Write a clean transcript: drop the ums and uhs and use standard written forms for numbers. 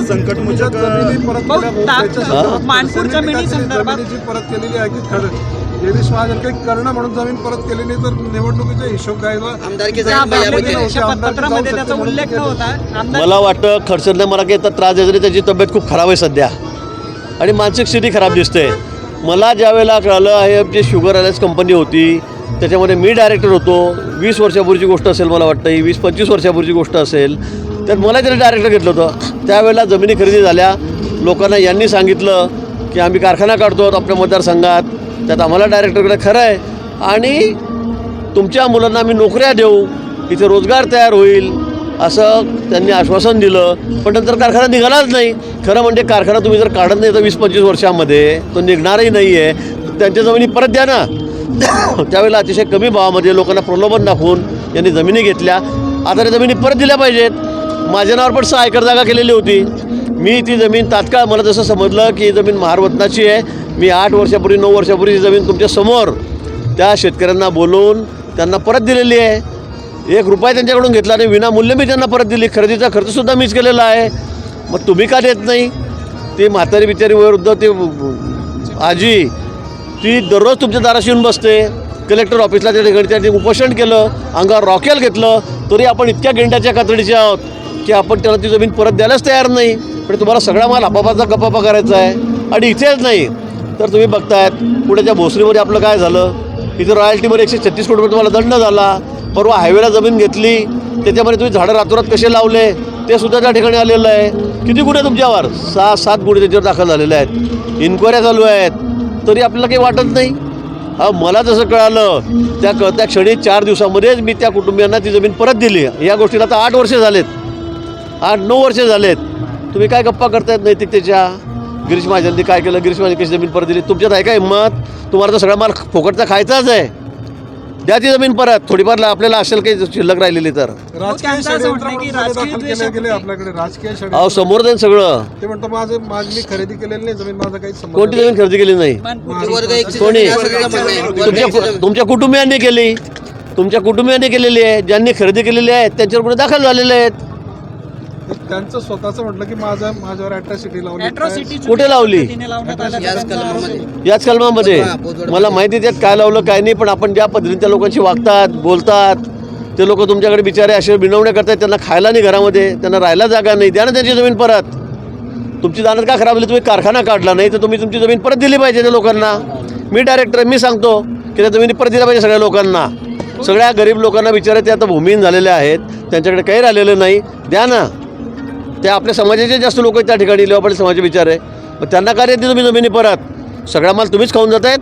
संकटमोचक मानपूर जमिनी संदर्भात परत केलेली आहे की गिरीश महाजन काही करणं म्हणून जमीन परत केली नाही तर निवडणुकीचा हिशोब घ्यायला पत्रामध्ये त्याचा उल्लेख नव्हता. मला वाटतं खडसरने मला काही त्रास द्यायचा नाही, त्याची तब्येत खूप खराब आहे सध्या आणि मानसिक स्थिती खराब दिसते. मला ज्या वेळेला कळलं आहे जे शुगर अलायन्स कंपनी होती त्याच्यामध्ये मी डायरेक्टर होतो, 20 वर्षापूर्वीची गोष्ट असेल, मला वाटतं ही 20-25 वर्षापूर्वीची गोष्ट असेल, तर मला त्याने डायरेक्टर घेतलं होतं. त्यावेळेला जमिनी खरेदी झाल्या, लोकांना यांनी सांगितलं की आम्ही कारखाना काढतो आपल्या मतदारसंघात, त्यात आम्हाला डायरेक्टरकडे खरं आहे आणि तुमच्या मुलांना आम्ही नोकऱ्या देऊ, इथे रोजगार तयार होईल असं त्यांनी आश्वासन दिलं. पण नंतर कारखाना निघालाच नाही. खरं म्हणजे कारखाना तुम्ही जर काढत नाही तर 20-25 वर्षामध्ये तो निघणारही नाही आहे. त्यांच्या जमिनी परत द्या ना. त्यावेळेला अतिशय कमी भावामध्ये लोकांना प्रलोभन दाखवून यांनी जमिनी घेतल्या. आता त्या जमिनी परत दिल्या पाहिजेत. माझ्या नावावर पण 6 एकर जागा केलेली होती. मी ती जमीन तात्काळ मला जसं समजलं की ही जमीन महारवतनाची आहे, मी 8 वर्षापूर्वी 9 वर्षापूर्वी ही जमीन तुमच्यासमोर त्या शेतकऱ्यांना बोलवून त्यांना परत दिलेली आहे. 1 रुपया त्यांच्याकडून घेतला नाही, विनामूल्य मी त्यांना परत दिली. खरेदीचा खर्चसुद्धा मीच केलेला आहे. मग तुम्ही का देत नाही? ती म्हातारी बिचारी वयोवृद्ध ती आजी ती दररोज तुमच्या दाराशी येऊन बसते. कलेक्टर ऑफिसला त्या ठिकाणी त्यांनी उपोषण केलं, अंगावर रॉकेल घेतलं, तरी आपण इतक्या गेंड्याच्या कातडीचे आहोत की आपण त्याला ती जमीन परत द्यायलाच तयार नाही. पण तुम्हाला सगळा माल हापापाचा गप्पा करायचा आहे. आणि इथेच नाही तर तुम्ही बघतायत पुण्याच्या भोसरीमध्ये आपलं काय झालं, इथे रॉयल्टीमध्ये 136 कोटी रुपये तुम्हाला दंड झाला. परवा हायवेला जमीन घेतली, त्याच्यामध्ये तुम्ही झाडं रातोरात कसे लावले ते सुद्धा त्या ठिकाणी आलेलं आहे. किती गुन्हे तुमच्यावर? 6-7 गुन्हे त्याच्यावर दाखल झालेले आहेत, इन्क्वायऱ्या चालू आहेत, तरी आपल्याला काही वाटत नाही. मला जसं कळालं त्या क्षणी 4 दिवसामध्येच मी त्या कुटुंबियांना ती जमीन परत दिली. या गोष्टीला आता 8 वर्षे झालेत, 8-9 वर्षे झालेत. तुम्ही काय गप्पा करतायत नैतिकतेच्या? गिरीश महाजननी काय केलं? गिरीश महाजन कशी जमीन परत दिली? तुमच्यात आहे का हिंमत? तुम्हाला तर सगळा माल फुकटचा खायचाच आहे. द्या ती जमीन परत. थोडीफार आपल्याला असेल काही शिल्लक राहिलेली तर. अहो समोर जाईल सगळं. ते म्हणतो मी खरेदी केलेली नाही जमीन, माझं काही संबंध. कोणती जमीन खरेदी केली नाही? कोणी? तुमच्या कुटुंबियांनी केली, तुमच्या कुटुंबियांनी केलेली आहे. ज्यांनी खरेदी केलेली आहे त्यांच्यावर गुन्हे दाखल झालेले आहेत. त्यांचं स्वतःचं म्हटलं की माझ्यावर अॅट्रॉसिटी लावली. कुठे लावली? याच कलमामध्ये. मला माहिती त्यात काय लावलं काय नाही, पण आपण ज्या पद्धतीने त्या लोकांशी वागतात बोलतात, ते लोक तुमच्याकडे बिचारे असे बिनवण्या करतात, त्यांना खायला नाही घरामध्ये, त्यांना राहायला जागा नाही. द्या ना त्यांची जमीन परत. तुमची दानत का खराब झाली? तुम्ही कारखाना काढला नाही तर तुम्ही तुमची जमीन परत दिली पाहिजे त्या लोकांना. मी डायरेक्टर मी सांगतो की त्या जमिनी परत दिल्या पाहिजे सगळ्या लोकांना. सगळ्या गरीब लोकांना बिचारे ते आता भूमिहीन झालेले आहेत, त्यांच्याकडे काही राहिलेलं नाही. द्या ना. ते आपल्या समाजाचे जास्त लोक आहेत त्या ठिकाणी, लेवापाडी समाजाचे विचार आहे. मग त्यांना काय देते तुम्ही जमिनी परत? सगळा माल तुम्हीच खाऊन जात आहेत.